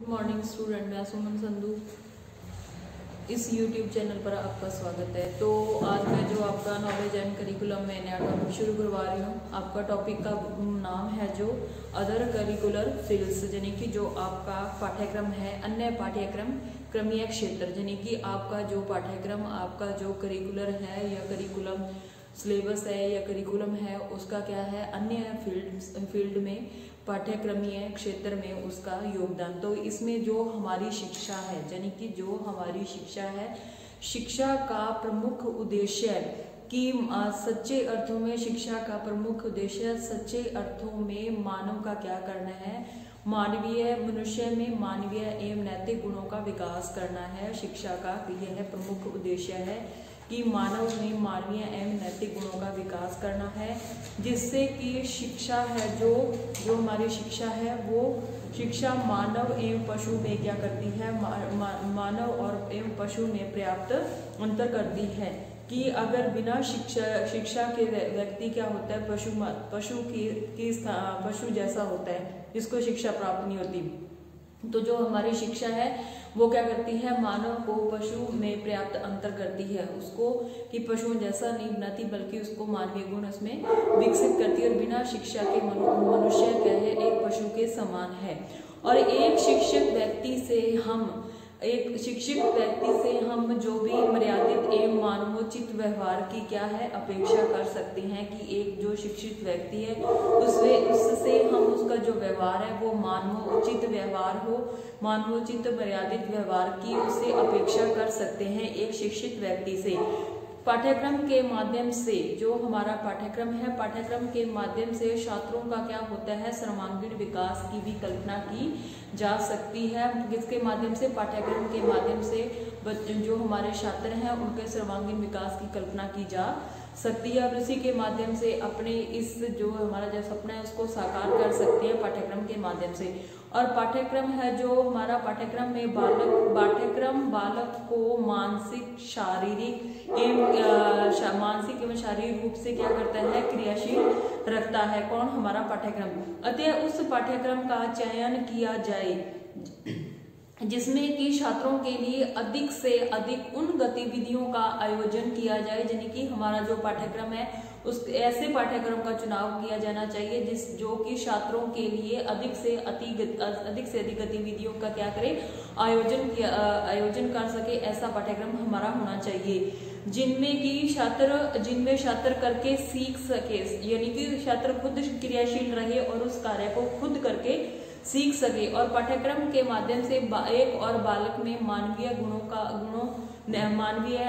Morning student, मैं सुमन संधू। इस YouTube channel पर आपका स्वागत है। तो आज मैं जो आपका नॉलेज एंड करिकुलम में नया टॉपिक शुरू करवा रही हूँ। आपका टॉपिक का नाम है जो अदर करिकुलर फील्ड्स, यानी कि जो आपका पाठ्यक्रम है, अन्य पाठ्यक्रम क्रमीय क्षेत्र, यानी कि आपका जो पाठ्यक्रम, आपका जो करिकुलर है या करिकुलम सिलेबस है या करिकुलम है, उसका क्या है, अन्य फील्ड में पाठ्यक्रमीय क्षेत्र में उसका योगदान। तो इसमें जो हमारी शिक्षा है, यानी कि जो हमारी शिक्षा है, शिक्षा का प्रमुख उद्देश्य कि सच्चे अर्थों में शिक्षा का प्रमुख उद्देश्य सच्चे अर्थों में मानव का क्या करना है, मानवीय मनुष्य में मानवीय एवं नैतिक गुणों का विकास करना है। शिक्षा का यह प्रमुख उद्देश्य है कि मानव में मानवीय एवं नैतिक गुणों का विकास करना है, जिससे कि शिक्षा है जो हमारी शिक्षा है वो शिक्षा मानव एवं पशु में क्या करती है, मानव और एवं पशु में पर्याप्त अंतर करती है। कि अगर बिना शिक्षा के व्यक्ति क्या होता है, पशु जैसा होता है, जिसको शिक्षा प्राप्त नहीं होती। तो जो हमारी शिक्षा है वो क्या करती है, मानव को पशु में पर्याप्त अंतर करती है, उसको कि पशुओं जैसा नहीं बनाती बल्कि उसको मानवीय गुण उसमें विकसित करती है। और बिना शिक्षा के मनुष्य क्या है, एक पशु के समान है। और एक शिक्षित व्यक्ति से हम जो भी मर्यादित एवं मानवोचित व्यवहार की क्या है अपेक्षा कर सकते हैं कि एक जो शिक्षित व्यक्ति है उससे हम उसका जो व्यवहार है वो मानवोचित व्यवहार हो, मानवोचित मर्यादित व्यवहार की उससे अपेक्षा कर सकते हैं एक शिक्षित व्यक्ति से। पाठ्यक्रम के माध्यम से जो हमारा पाठ्यक्रम है, पाठ्यक्रम के माध्यम से छात्रों का क्या होता है, सर्वांगीण विकास की भी कल्पना की जा सकती है। जिसके माध्यम से पाठ्यक्रम के माध्यम से जो हमारे छात्र हैं उनके सर्वांगीण विकास की कल्पना की जा सकती है। और उसी के माध्यम से अपने इस जो हमारा जो सपना है उसको साकार कर सकते हैं पाठ्यक्रम के माध्यम से। और पाठ्यक्रम है जो हमारा पाठ्यक्रम में बालक को मानसिक एवं शारीरिक रूप से क्या करता है, क्रियाशील रखता है। कौन, हमारा पाठ्यक्रम। अतः उस पाठ्यक्रम का चयन किया जाए जिसमें कि छात्रों के लिए अधिक से अधिक उन गतिविधियों का आयोजन किया जाए, यानी कि हमारा जो पाठ्यक्रम है उस ऐसे पाठ्यक्रम का चुनाव किया जाना चाहिए जो कि छात्रों के लिए अधिक से अधिक गतिविधियों का क्या करे, आयोजन कर सके। ऐसा पाठ्यक्रम हमारा होना चाहिए जिनमें छात्र करके सीख सके, यानी कि छात्र खुद क्रियाशील रहे और उस कार्य को खुद करके सीख सके। और पाठ्यक्रम के माध्यम से एक और बालक में मानवीय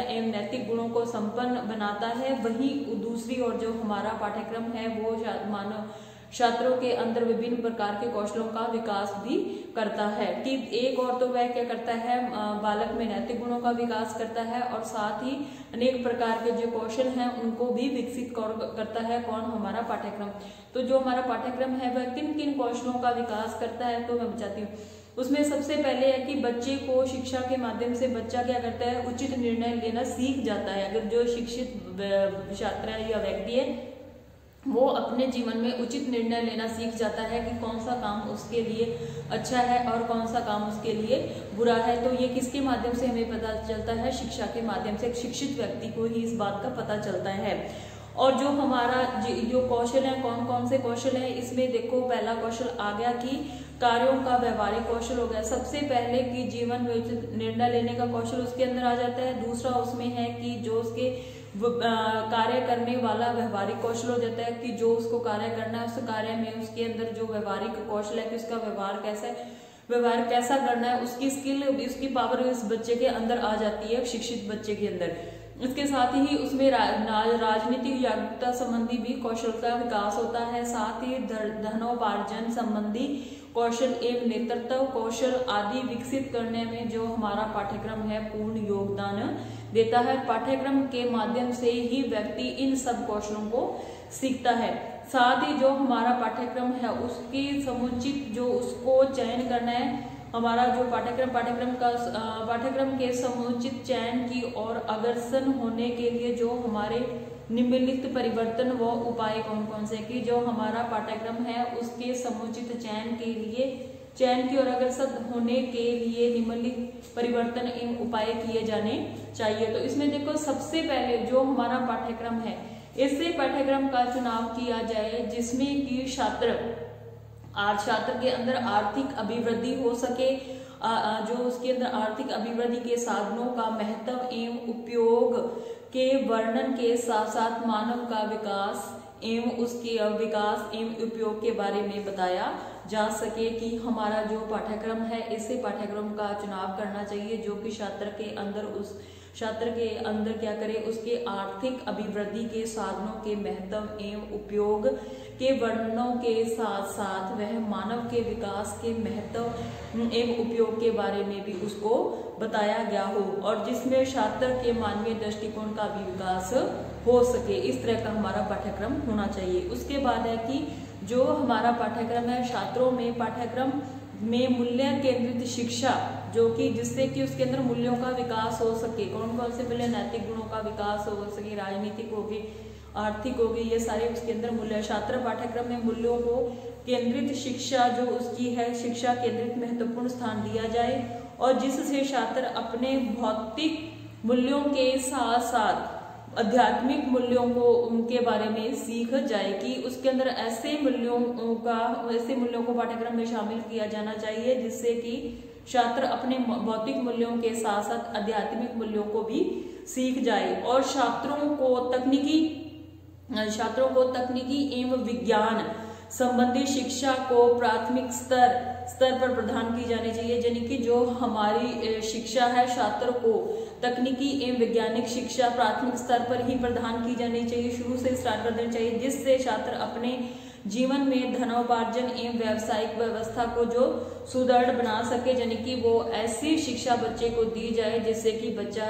एवं नैतिक गुणों को संपन्न बनाता है। वहीं दूसरी ओर जो हमारा पाठ्यक्रम है वो छात्रों के अंदर विभिन्न प्रकार के कौशलों का विकास भी करता है। कि एक और तो वह क्या करता है, बालक में नैतिक गुणों का विकास करता है और साथ ही अनेक प्रकार के जो कौशल हैं उनको भी विकसित करता है। कौन, हमारा पाठ्यक्रम। तो जो हमारा पाठ्यक्रम है वह किन किन कौशलों का विकास करता है, तो मैं बताती हूँ। उसमें सबसे पहले है कि बच्चे को शिक्षा के माध्यम से बच्चा क्या करता है, उचित निर्णय लेना सीख जाता है। अगर जो शिक्षित छात्र या व्यक्ति है वो अपने जीवन में उचित निर्णय लेना सीख जाता है कि कौन सा काम उसके लिए अच्छा है और कौन सा काम उसके लिए बुरा है। तो ये किसके माध्यम से हमें पता चलता है, शिक्षा के माध्यम से। एक शिक्षित व्यक्ति को ही इस बात का पता चलता है। और जो हमारा जो कौशल है, कौन कौन से कौशल है, इसमें देखो पहला कौशल आ गया कि कार्यों का व्यवहारिक कौशल हो गया। सबसे पहले कि जीवन में निर्णय लेने का कौशल उसके अंदर आ जाता है। दूसरा उसमें है कि जो उसके कार्य करने वाला व्यवहारिक कौशल हो जाता है कि जो उसको कार्य करना है उस कार्य में उसके अंदर जो व्यवहारिक कौशल है कि उसका व्यवहार कैसा करना है, उसकी स्किल, उसकी पावर इस बच्चे के अंदर आ जाती है, शिक्षित बच्चे के अंदर। इसके साथ ही उसमें राजनीतिक जागरूकता संबंधी भी कौशल का विकास होता है। साथ ही धनोपार्जन संबंधी कौशल एवं नेतृत्व कौशल आदि विकसित करने में जो हमारा पाठ्यक्रम है पूर्ण योगदान देता है। पाठ्यक्रम के माध्यम से ही व्यक्ति इन सब कौशलों को सीखता है। साथ ही जो हमारा पाठ्यक्रम है उसकी समुचित जो उसको चयन करना है, हमारा जो पाठ्यक्रम के समुचित चयन की और अग्रसर होने के लिए जो हमारे निम्नलिखित परिवर्तन व उपाय कौन कौन से कि जो हमारा पाठ्यक्रम है उसके समुचित चयन के लिए चयन की ओर अग्रसर होने के लिए निम्नलिखित परिवर्तन एवं उपाय किए जाने चाहिए। तो इसमें देखो सबसे पहले जो हमारा पाठ्यक्रम है, ऐसे पाठ्यक्रम का चुनाव किया जाए जिसमें कि छात्र के अंदर आर्थिक अभिवृद्धि हो सके, जो उसके अंदर आर्थिक अभिवृद्धि के साधनों का महत्व एवं उपयोग के वर्णन के साथ साथ मानव का विकास एवं उसके विकास एवं उपयोग के बारे में बताया जा सके कि हमारा जो पाठ्यक्रम है ऐसे पाठ्यक्रम का चुनाव करना चाहिए जो कि छात्र के अंदर क्या करे, उसके आर्थिक अभिवृद्धि के साधनों के महत्व एवं उपयोग के वर्णनों के साथ साथ वह मानव के विकास के महत्व एवं उपयोग के बारे में भी उसको बताया गया हो और जिसमें छात्र के मानवीय दृष्टिकोण का भी विकास हो सके। इस तरह का हमारा पाठ्यक्रम होना चाहिए। उसके बाद है कि जो हमारा पाठ्यक्रम है, छात्रों में पाठ्यक्रम में मूल्य केंद्रित शिक्षा, जो कि जिससे कि उसके अंदर मूल्यों का विकास हो सके। कौन कौन से मूल्य? नैतिक गुणों का विकास हो सके, राजनीतिक होगी, आर्थिक होगी, ये सारे उसके अंदर मूल्य। छात्र पाठ्यक्रम में मूल्यों को केंद्रित शिक्षा जो उसकी है, शिक्षा केंद्रित महत्वपूर्ण स्थान दिया जाए और जिससे छात्र अपने भौतिक मूल्यों के साथ साथ आध्यात्मिक मूल्यों को उनके बारे में सीख जाए कि उसके अंदर ऐसे मूल्यों को पाठ्यक्रम में शामिल किया जाना चाहिए जिससे कि छात्र अपने भौतिक मूल्यों के साथ साथ आध्यात्मिक मूल्यों को भी सीख जाए और छात्रों को तकनीकी एवं विज्ञान संबंधी शिक्षा को प्राथमिक स्तर पर प्रदान की जानी चाहिए। यानी कि जो हमारी शिक्षा है, छात्र को तकनीकी एवं वैज्ञानिक शिक्षा प्राथमिक स्तर पर ही प्रदान की जानी चाहिए, शुरू से स्टार्ट कर देना चाहिए, जिससे छात्र अपने जीवन में धनोपार्जन एवं व्यावसायिक व्यवस्था को जो सुदृढ़ बना सके। यानी कि वो ऐसी शिक्षा बच्चे को दी जाए जिससे कि बच्चा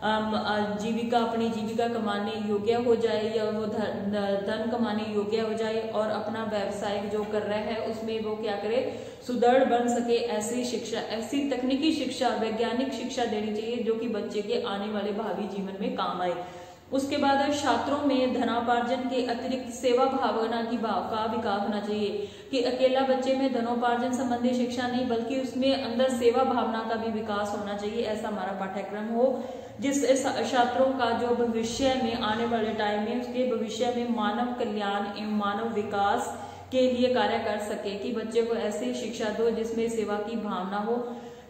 अपनी जीविका कमाने योग्य हो जाए या वो धन कमाने योग्य हो जाए और अपना व्यवसाय जो कर रहा है उसमें वो क्या करे, सुदृढ़ बन सके। ऐसी शिक्षा, ऐसी तकनीकी शिक्षा, वैज्ञानिक शिक्षा देनी चाहिए जो कि बच्चे के आने वाले भावी जीवन में काम आए। उसके बाद छात्रों में धनोपार्जन के अतिरिक्त सेवा भावना की का विकास होना चाहिए कि अकेला बच्चे में धनोपार्जन संबंधी शिक्षा नहीं बल्कि उसमें अंदर सेवा भावना का भी विकास होना चाहिए। ऐसा हमारा पाठ्यक्रम हो जिससे छात्रों का जो भविष्य में आने वाले टाइम में उसके भविष्य में मानव कल्याण एवं मानव विकास के लिए कार्य कर सके कि बच्चे को ऐसी शिक्षा दो जिसमें सेवा की भावना हो,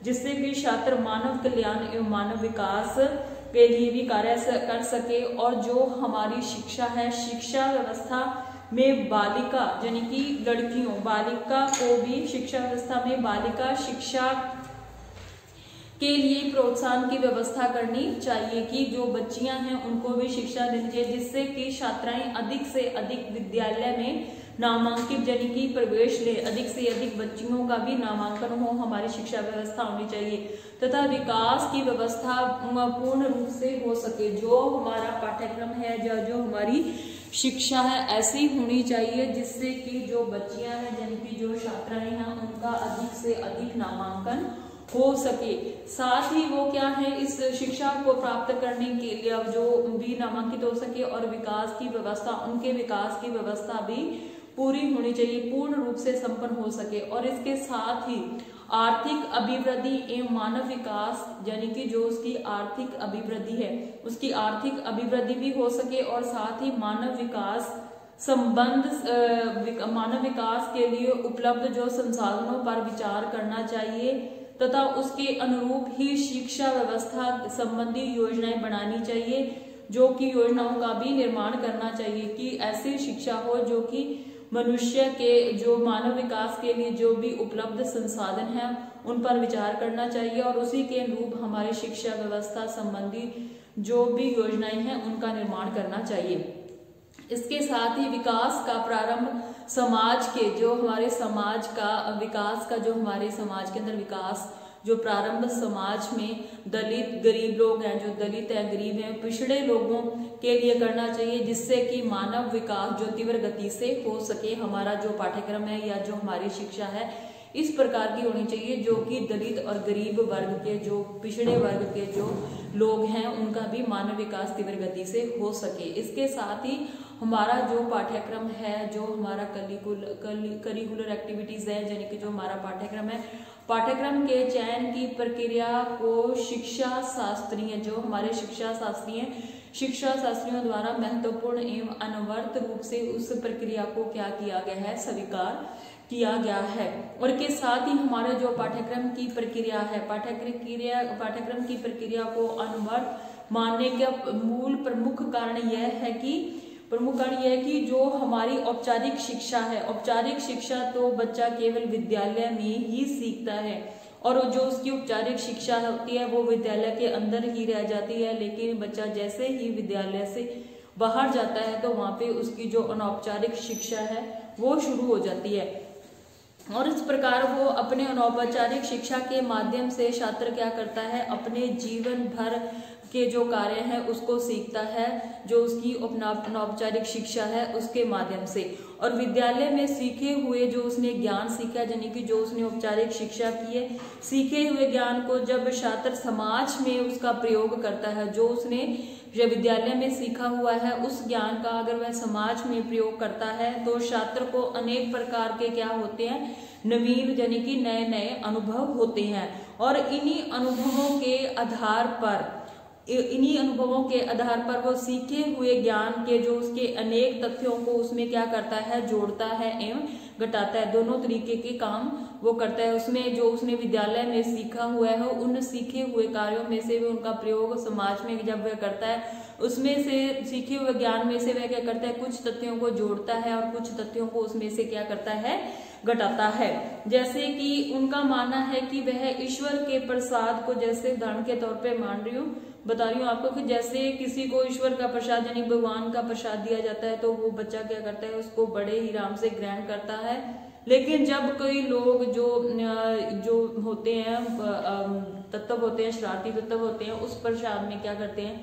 जिससे कि छात्र मानव कल्याण एवं मानव विकास के लिए भी कार्य कर सके। और जो हमारी शिक्षा है, शिक्षा व्यवस्था में बालिका यानी कि लड़कियों, बालिका को भी शिक्षा व्यवस्था में बालिका शिक्षा के लिए प्रोत्साहन की व्यवस्था करनी चाहिए कि जो बच्चियां हैं उनको भी शिक्षा देनी चाहिए जिससे कि छात्राएं अधिक से अधिक विद्यालय में नामांकित यानी कि प्रवेश ले, अधिक से अधिक बच्चियों का भी नामांकन हो, हमारी शिक्षा व्यवस्था होनी चाहिए तथा विकास की व्यवस्था पूर्ण रूप से हो सके। जो हमारा पाठ्यक्रम है, जो हमारी शिक्षा है ऐसी होनी चाहिए जिससे कि जो बच्चियां हैं यानी कि जो छात्राएं हैं उनका अधिक से अधिक नामांकन हो सके। साथ ही वो क्या है, इस शिक्षा को प्राप्त करने के लिए अब जो भी नामांकित हो सके और विकास की व्यवस्था, उनके विकास की व्यवस्था भी पूरी होनी चाहिए, पूर्ण रूप से संपन्न हो सके। और इसके साथ ही आर्थिक अभिवृद्धि एवं मानव विकास यानी कि जो उसकी आर्थिक अभिवृद्धि है उसकी आर्थिक अभिवृद्धि भी हो सके और साथ ही मानव विकास के लिए उपलब्ध जो संसाधनों पर विचार करना चाहिए तथा उसके अनुरूप ही शिक्षा व्यवस्था संबंधी योजनाएं बनानी चाहिए, जो कि योजनाओं का भी निर्माण करना चाहिए कि ऐसी शिक्षा हो जो कि मनुष्य के जो मानव विकास के लिए जो भी उपलब्ध संसाधन हैं उन पर विचार करना चाहिए और उसी के अनुरूप हमारी शिक्षा व्यवस्था संबंधी जो भी योजनाएं हैं उनका निर्माण करना चाहिए। इसके साथ ही विकास का प्रारंभ समाज के जो हमारे समाज का विकास का जो हमारे समाज के अंदर विकास जो प्रारंभ समाज में दलित गरीब लोग हैं, जो दलित हैं, गरीब हैं, पिछड़े लोगों के लिए करना चाहिए जिससे कि मानव विकास जो तीव्र गति से हो सके। हमारा जो पाठ्यक्रम है या जो हमारी शिक्षा है इस प्रकार की होनी चाहिए जो कि दलित और गरीब वर्ग के जो पिछड़े वर्ग के जो लोग हैं उनका भी मानव विकास तीव्र गति से हो सके। इसके साथ ही हमारा जो पाठ्यक्रम है, जो हमारा करिकुलर एक्टिविटीज है, यानी कि जो हमारा पाठ्यक्रम है, पाठ्यक्रम के चयन की प्रक्रिया को शिक्षा शास्त्रीय, जो हमारे शिक्षा शास्त्रियों द्वारा महत्वपूर्ण एवं अनवरत रूप से उस प्रक्रिया को क्या किया गया है, स्वीकार किया गया है। और के साथ ही हमारा जो पाठ्यक्रम की प्रक्रिया है, पाठ्यक्रम की प्रक्रिया को अनवरत मानने का प्रमुख कारण यह है कि जो हमारी औपचारिक शिक्षा है, औपचारिक शिक्षा तो बच्चा केवल विद्यालय में ही सीखता है, और जो उसकी औपचारिक शिक्षा होती है वो विद्यालय के अंदर ही रह जाती है। लेकिन बच्चा जैसे ही विद्यालय से बाहर जाता है तो वहां पे उसकी जो अनौपचारिक शिक्षा है वो शुरू हो जाती है, और इस प्रकार वो अपने अनौपचारिक शिक्षा के माध्यम से छात्र क्या करता है, अपने जीवन भर के जो कार्य है उसको सीखता है, जो उसकी अनौपचारिक शिक्षा है उसके माध्यम से। और विद्यालय में सीखे हुए जो उसने ज्ञान सीखा, यानी कि जो उसने औपचारिक शिक्षा की है, सीखे हुए ज्ञान को जब छात्र समाज में उसका प्रयोग करता है, जो उसने विद्यालय में सीखा हुआ है उस ज्ञान का अगर वह समाज में प्रयोग करता है तो छात्र को अनेक प्रकार के क्या होते हैं, नवीन यानी कि नए नए अनुभव होते हैं। और इन्हीं अनुभवों के आधार पर वो सीखे हुए ज्ञान के जो उसके अनेक तथ्यों को उसमें क्या करता है, जोड़ता है एवं घटाता है। दोनों तरीके के काम वो करता है। उसमें जो उसने विद्यालय में सीखा हुआ है उन सीखे हुए कार्यों में से वह उनका प्रयोग समाज में जब वह करता है, उसमें से सीखे हुए ज्ञान में से वह क्या करता है, कुछ तथ्यों को जोड़ता है और कुछ तथ्यों को उसमें से क्या करता है, घटाता है। जैसे कि उनका मानना है कि वह ईश्वर के प्रसाद को, जैसे उदाहरण के तौर पे बता रही हूँ आपको कि जैसे किसी को ईश्वर का प्रसाद यानी भगवान का प्रसाद दिया जाता है तो वो बच्चा क्या करता है, उसको बड़े ही आराम से ग्रहण करता है। लेकिन जब कोई लोग जो होते हैं तत्व होते हैं, शरारती तत्व होते हैं, उस प्रसाद में क्या करते हैं,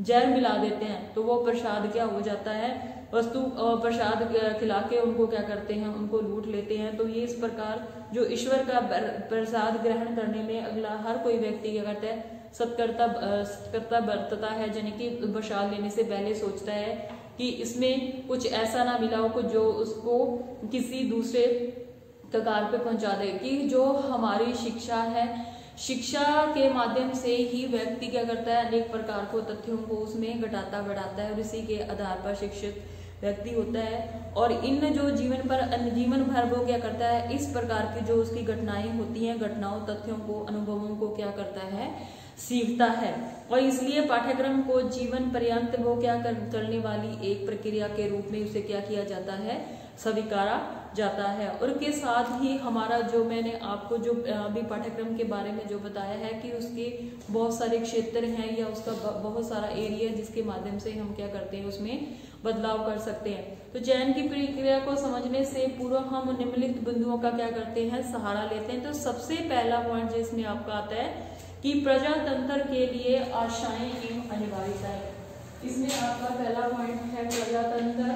जहर मिला देते हैं, तो वो प्रसाद क्या हो जाता है, प्रसाद खिला के उनको क्या करते हैं, उनको लूट लेते हैं। तो ये इस प्रकार जो ईश्वर का प्रसाद ग्रहण करने में अगला हर कोई व्यक्ति क्या करता है, सत्कर्ता बरतता है, यानी कि प्रसाद लेने से पहले सोचता है कि इसमें कुछ ऐसा ना मिला हो जो उसको किसी दूसरे कगार पे पहुंचा दे। कि जो हमारी शिक्षा है, शिक्षा के माध्यम से ही व्यक्ति क्या करता है, अनेक प्रकार को तथ्यों को उसमें घटाता बढ़ाता है और इसी के आधार पर शिक्षित व्यक्ति होता है। और इन जो जीवन भर वो क्या करता है, इस प्रकार की जो उसकी घटनाएं होती हैं, घटनाओं, तथ्यों को, अनुभवों को क्या करता है, सीखता है। और इसलिए पाठ्यक्रम को जीवन पर्यंत वो क्या चलने वाली एक प्रक्रिया के रूप में उसे क्या किया जाता है, स्वीकारा जाता है। और के साथ ही हमारा जो मैंने आपको जो अभी पाठ्यक्रम के बारे में जो बताया है कि उसके बहुत सारे क्षेत्र हैं या उसका बहुत सारा एरिया जिसके माध्यम से हम क्या करते हैं, उसमें बदलाव कर सकते हैं। तो चयन की प्रक्रिया को समझने से पूर्व हम निम्नलिखित बिंदुओं का क्या करते हैं, सहारा लेते हैं। तो सबसे पहला पॉइंट जिसमें आपका आता है कि प्रजातंत्र के लिए आशाएं एवं अनिवार्यताएं। इसमें आपका पहला पॉइंट है प्रजातंत्र।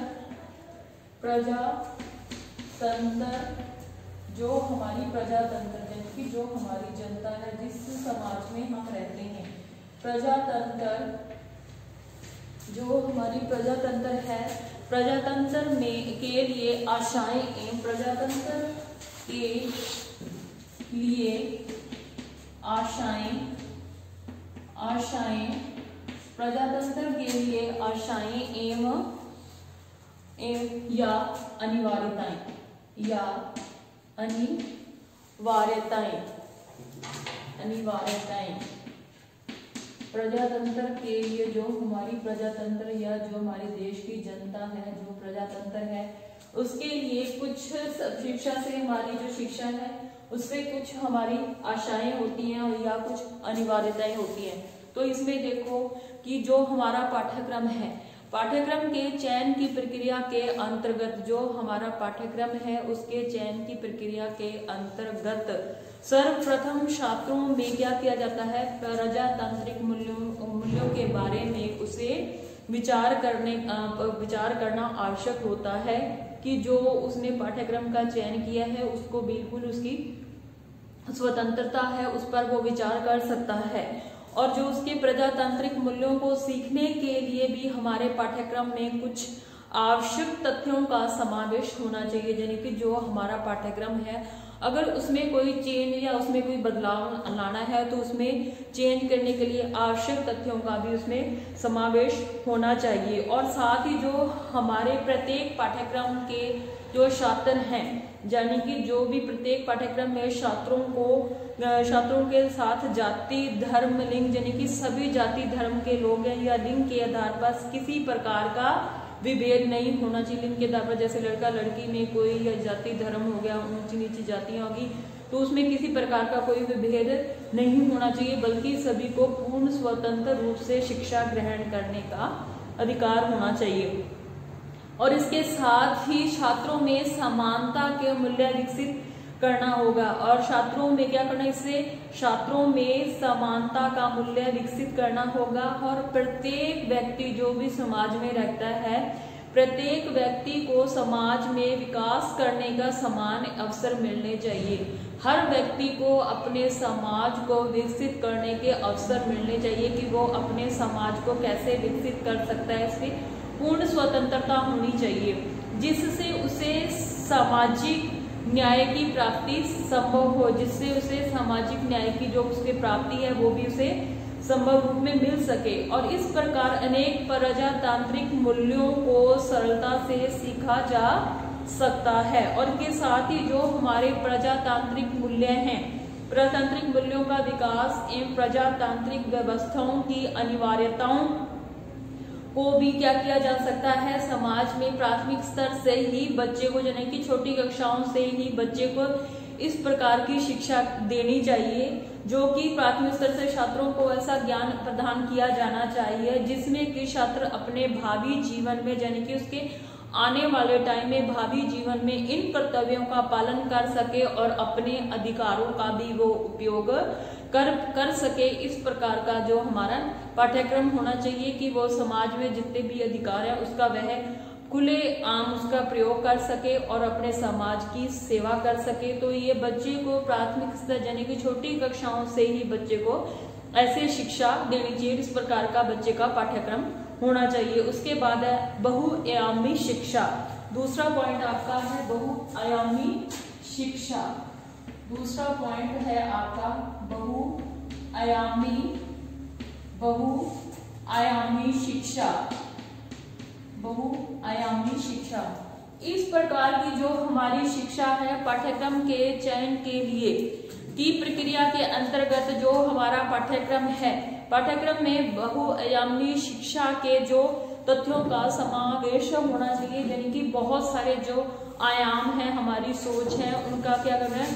जो हमारी प्रजातंत्र यानी कि जो हमारी जनता है, जिस समाज में हम रहते हैं, प्रजातंत्र जो हमारी प्रजातंत्र है, प्रजातंत्र में के लिए आशाएं एवं प्रजातंत्र के लिए आशाएं प्रजातंत्र के लिए आशाएं एवं या अनिवार्यताएं प्रजातंत्र के लिए जो हमारी प्रजातंत्र या जो हमारे देश की जनता है, जो प्रजातंत्र है, उसके लिए कुछ शिक्षा से हमारी जो शिक्षा है उससे कुछ हमारी आशाएं होती हैं और या कुछ अनिवार्यताएं होती हैं। तो इसमें देखो कि जो हमारा पाठ्यक्रम है, पाठ्यक्रम के चयन की प्रक्रिया के अंतर्गत, जो हमारा पाठ्यक्रम है उसके चयन की प्रक्रिया के अंतर्गत सर्वप्रथम छात्रों में क्या किया जाता है, प्रजातांत्रिक मूल्यों के बारे में उसे विचार करना आवश्यक होता है कि जो उसने पाठ्यक्रम का चयन किया है उसको बिल्कुल उसकी स्वतंत्रता है, उस पर वो विचार कर सकता है। और जो उसके प्रजातांत्रिक मूल्यों को सीखने के लिए भी हमारे पाठ्यक्रम में कुछ आवश्यक तथ्यों का समावेश होना चाहिए। यानी कि जो हमारा पाठ्यक्रम है अगर उसमें कोई चेंज या उसमें कोई बदलाव लाना है तो उसमें चेंज करने के लिए आवश्यक तथ्यों का भी उसमें समावेश होना चाहिए। और साथ ही जो हमारे प्रत्येक पाठ्यक्रम के जो छात्र हैं, यानी कि जो भी प्रत्येक पाठ्यक्रम में छात्रों के साथ जाति, धर्म, लिंग, यानी कि सभी जाति धर्म के लोग हैं या लिंग के आधार पर किसी प्रकार का विभेद नहीं होना चाहिए। लिंग के आधार पर जैसे लड़का लड़की में कोई या जाति धर्म हो गया, ऊंची नीची जातियां होगी, तो उसमें किसी प्रकार का कोई विभेद नहीं होना चाहिए, बल्कि सभी को पूर्ण स्वतंत्र रूप से शिक्षा ग्रहण करने का अधिकार होना चाहिए। और इसके साथ ही छात्रों में समानता के मूल्य विकसित करना होगा। और छात्रों में क्या करना, इससे छात्रों में समानता का मूल्य विकसित करना होगा। और प्रत्येक व्यक्ति जो भी समाज में रहता है, प्रत्येक व्यक्ति को समाज में विकास करने का समान अवसर मिलने चाहिए। हर व्यक्ति को अपने समाज को विकसित करने के अवसर मिलने चाहिए कि वो अपने समाज को कैसे विकसित कर सकता है, इसकी पूर्ण स्वतंत्रता होनी चाहिए, जिससे उसे सामाजिक न्याय की प्राप्ति संभव हो, जिससे उसे सामाजिक न्याय की जो उसकी प्राप्ति है वो भी उसे संभव रूप में मिल सके। और इस प्रकार अनेक प्रजातांत्रिक मूल्यों को सरलता से सीखा जा सकता है। और के साथ ही जो हमारे प्रजातांत्रिक मूल्य हैं, प्रजातांत्रिक मूल्यों का विकास एवं प्रजातांत्रिक व्यवस्थाओं की अनिवार्यताओं को भी क्या किया जा सकता है, समाज में प्राथमिक स्तर से ही बच्चे को, यानी कि छोटी कक्षाओं से ही बच्चे को इस प्रकार की शिक्षा देनी चाहिए, जो कि प्राथमिक स्तर से छात्रों को ऐसा ज्ञान प्रदान किया जाना चाहिए जिसमें कि छात्र अपने भावी जीवन में, यानी कि उसके आने वाले टाइम में भावी जीवन में इन कर्तव्यों का पालन कर सके और अपने अधिकारों का भी वो उपयोग कर सके। इस प्रकार का जो हमारा पाठ्यक्रम होना चाहिए कि वो समाज में जितने भी अधिकार है उसका वह खुले आम उसका प्रयोग कर सके और अपने समाज की सेवा कर सके। तो ये बच्चे को प्राथमिक स्तर यानी कि छोटी कक्षाओं से ही बच्चे को ऐसे शिक्षा देनी चाहिए। इस प्रकार का बच्चे का पाठ्यक्रम होना चाहिए। उसके बाद है बहुआयामी शिक्षा। दूसरा पॉइंट आपका है बहुआयामी शिक्षा। दूसरा पॉइंट है आपका बहुआयामी शिक्षा। बहुआयामी शिक्षा इस प्रकार की जो हमारी शिक्षा है, पाठ्यक्रम के चयन के लिए की प्रक्रिया के अंतर्गत जो हमारा पाठ्यक्रम है, पाठ्यक्रम में बहुआयामी शिक्षा के जो तथ्यों का समावेश होना चाहिए, यानी कि बहुत सारे जो आयाम है हमारी सोच है उनका क्या करना है,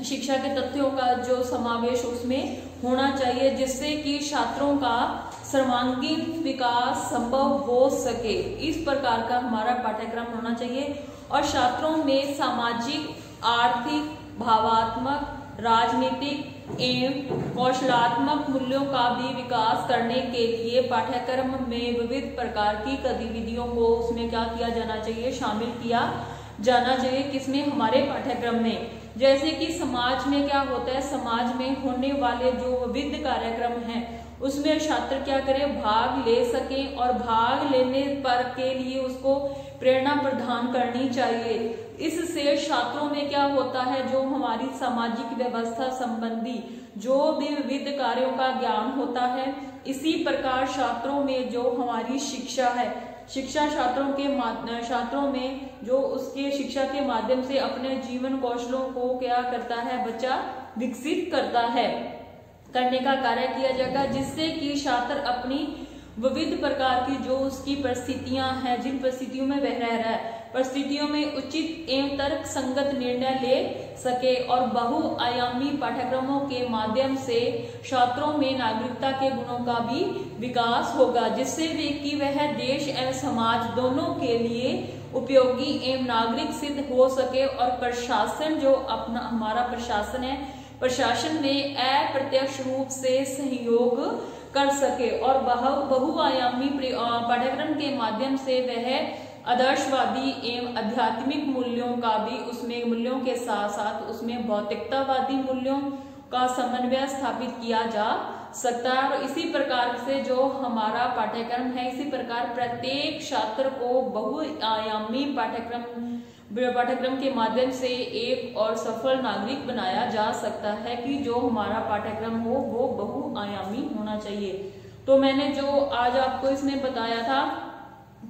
शिक्षा के तथ्यों का जो समावेश उसमें होना चाहिए, जिससे कि छात्रों का सर्वांगीण विकास संभव हो सके। इस प्रकार का हमारा पाठ्यक्रम होना चाहिए। और छात्रों में सामाजिक, आर्थिक, भावात्मक, राजनीतिक एवं कौशलात्मक मूल्यों का भी विकास करने के लिए पाठ्यक्रम में विविध प्रकार की गतिविधियों को उसमें क्या किया जाना चाहिए, शामिल किया जाना चाहिए। किसमें, हमारे पाठ्यक्रम में। जैसे कि समाज में क्या होता है, समाज में होने वाले जो विविध कार्यक्रम हैं उसमें छात्र क्या करें, भाग ले सकें और भाग लेने पर के लिए उसको प्रेरणा प्रदान करनी चाहिए। इससे छात्रों में क्या होता है, जो हमारी सामाजिक व्यवस्था संबंधी जो भी विविध कार्यों का ज्ञान होता है, इसी प्रकार छात्रों में जो हमारी शिक्षा है, शिक्षा छात्रों में जो उसके शिक्षा के माध्यम से अपने जीवन कौशलों को क्या करता है, बच्चा विकसित करने का कार्य किया जाएगा, जिससे कि छात्र अपनी विविध प्रकार की जो उसकी परिस्थितियां हैं, जिन परिस्थितियों में वह रह रहा है, परिस्थितियों में उचित एवं तर्क संगत निर्णय ले सके। और बहुआयामी पाठ्यक्रमों के माध्यम से छात्रों में नागरिकता के गुणों का भी विकास होगा, जिससे कि वह देश एवं समाज दोनों के लिए उपयोगी एवं नागरिक सिद्ध हो सके। और प्रशासन जो अपना हमारा प्रशासन है, प्रशासन में अप्रत्यक्ष रूप से सहयोग कर सके। और बहुआयामी पाठ्यक्रम के माध्यम से वह आदर्शवादी एवं आध्यात्मिक मूल्यों का भी उसमें मूल्यों के साथ साथ उसमें भौतिकतावादी मूल्यों का समन्वय स्थापित किया जा सकता है। और इसी प्रकार से जो हमारा पाठ्यक्रम है, इसी प्रकार प्रत्येक छात्र को बहुआयामी पाठ्यक्रम के माध्यम से एक और सफल नागरिक बनाया जा सकता है कि जो हमारा पाठ्यक्रम हो वो बहुआयामी होना चाहिए। तो मैंने जो आज आपको इसमें बताया था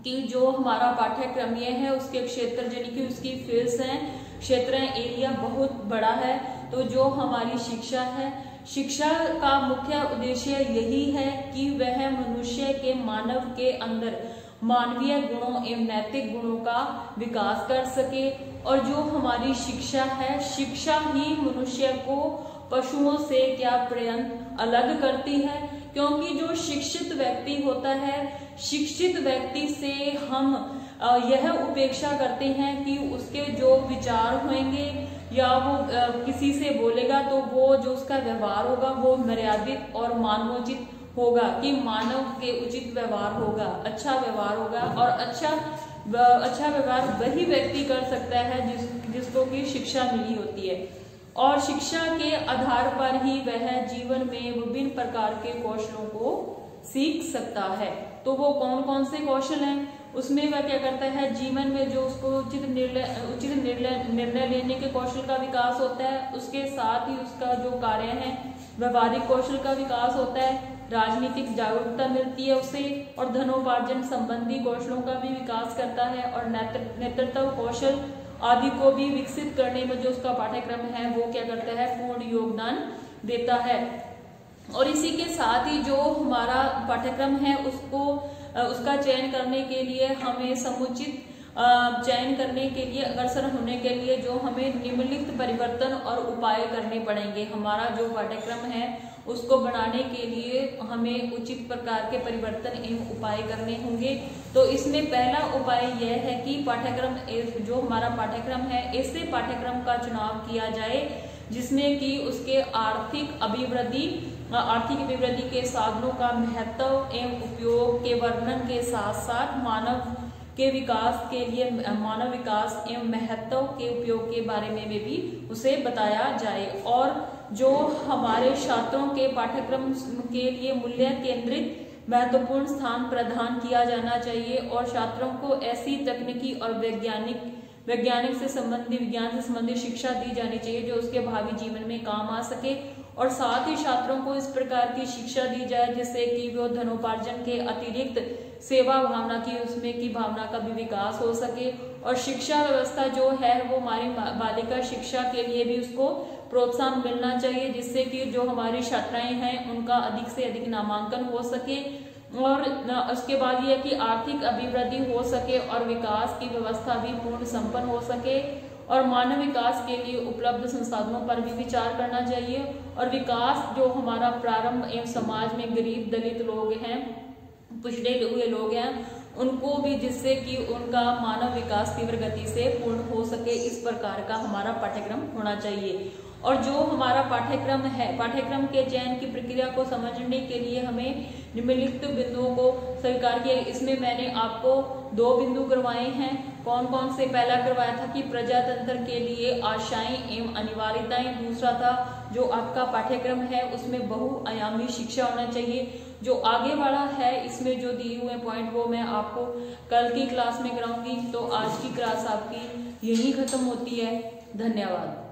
कि जो हमारा पाठ्यक्रम ये है उसके क्षेत्र यानी कि उसकी फील्ड्स हैं, क्षेत्र है, एरिया बहुत बड़ा है। तो जो हमारी शिक्षा है, शिक्षा का मुख्य उद्देश्य यही है कि वह मनुष्य के मानव के अंदर मानवीय गुणों एवं नैतिक गुणों का विकास कर सके। और जो हमारी शिक्षा है, शिक्षा ही मनुष्य को पशुओं से क्या पर्यंत अलग करती है, क्योंकि जो शिक्षित व्यक्ति होता है, शिक्षित व्यक्ति से हम यह उपेक्षा करते हैं कि उसके जो विचार होंगे या वो किसी से बोलेगा तो वो जो उसका व्यवहार होगा वो मर्यादित और मानवोचित होगा, कि मानव के उचित व्यवहार होगा, अच्छा व्यवहार होगा। और अच्छा व्यवहार वही व्यक्ति कर सकता है जिसको की शिक्षा मिली होती है। और शिक्षा के आधार पर ही वह जीवन में विभिन्न प्रकार के कौशलों को सीख सकता है। तो वो कौन कौन से कौशल हैं, उसमें वह क्या करता है, जीवन में जो उसको उचित निर्णय लेने के कौशल का विकास होता है, उसके साथ ही उसका जो कार्य है व्यवहारिक कौशल का विकास होता है, राजनीतिक जागरूकता मिलती है उसे, और धनोपार्जन संबंधी कौशलों का भी विकास करता है, और नेतृत्व कौशल आदि को भी विकसित करने में जो उसका पाठ्यक्रम है वो क्या करता है, पूर्ण योगदान देता है। और इसी के साथ ही जो हमारा पाठ्यक्रम है उसका चयन करने के लिए हमें समुचित चयन करने के लिए, अग्रसर होने के लिए जो हमें निम्नलिखित परिवर्तन और उपाय करने पड़ेंगे। हमारा जो पाठ्यक्रम है उसको बनाने के लिए हमें उचित प्रकार के परिवर्तन एवं उपाय करने होंगे। तो इसमें पहला उपाय यह है कि पाठ्यक्रम जो हमारा पाठ्यक्रम है ऐसे पाठ्यक्रम का चुनाव किया जाए जिसमें कि उसके आर्थिक अभिवृद्धि के साधनों का महत्व एवं उपयोग के वर्णन के साथ साथ मानव विकास एवं महत्व के उपयोग के बारे में भी उसे बताया जाए। और जो हमारे छात्रों के पाठ्यक्रम के लिए मूल्य केंद्रित महत्वपूर्ण स्थान प्रदान किया जाना चाहिए, और छात्रों को ऐसी तकनीकी और विज्ञान से संबंधित शिक्षा दी जानी चाहिए जो उसके भावी जीवन में काम आ सके। और साथ ही छात्रों को इस प्रकार की शिक्षा दी जाए जिससे कि वो धनोपार्जन के अतिरिक्त सेवा भावना की भावना का भी विकास हो सके। और शिक्षा व्यवस्था जो है वो हमारी बालिका शिक्षा के लिए भी उसको प्रोत्साहन मिलना चाहिए, जिससे कि जो हमारी छात्राएं हैं उनका अधिक से अधिक नामांकन हो सके। और उसके बाद ये कि आर्थिक अभिवृद्धि हो सके और विकास की व्यवस्था भी पूर्ण संपन्न हो सके। और मानव विकास के लिए उपलब्ध संसाधनों पर भी विचार करना चाहिए। और विकास जो हमारा प्रारंभ एवं समाज में गरीब दलित लोग हैं, पिछड़े हुए लोग हैं, उनको भी, जिससे कि उनका मानव विकास तीव्र गति से पूर्ण हो सके, इस प्रकार का हमारा पाठ्यक्रम होना चाहिए। और जो हमारा पाठ्यक्रम है, पाठ्यक्रम के चयन की प्रक्रिया को समझने के लिए हमें निम्नलिखित बिंदुओं को स्वीकार किया। इसमें मैंने आपको 2 बिंदु करवाए हैं। कौन कौन से? पहला करवाया था कि प्रजातंत्र के लिए आशाएं एवं अनिवार्यताएं। दूसरा था जो आपका पाठ्यक्रम है उसमें बहुआयामी शिक्षा होना चाहिए। जो आगे वाला है इसमें जो दिए हुए पॉइंट वो मैं आपको कल की क्लास में कराऊंगी। तो आज की क्लास आपकी यही खत्म होती है। धन्यवाद।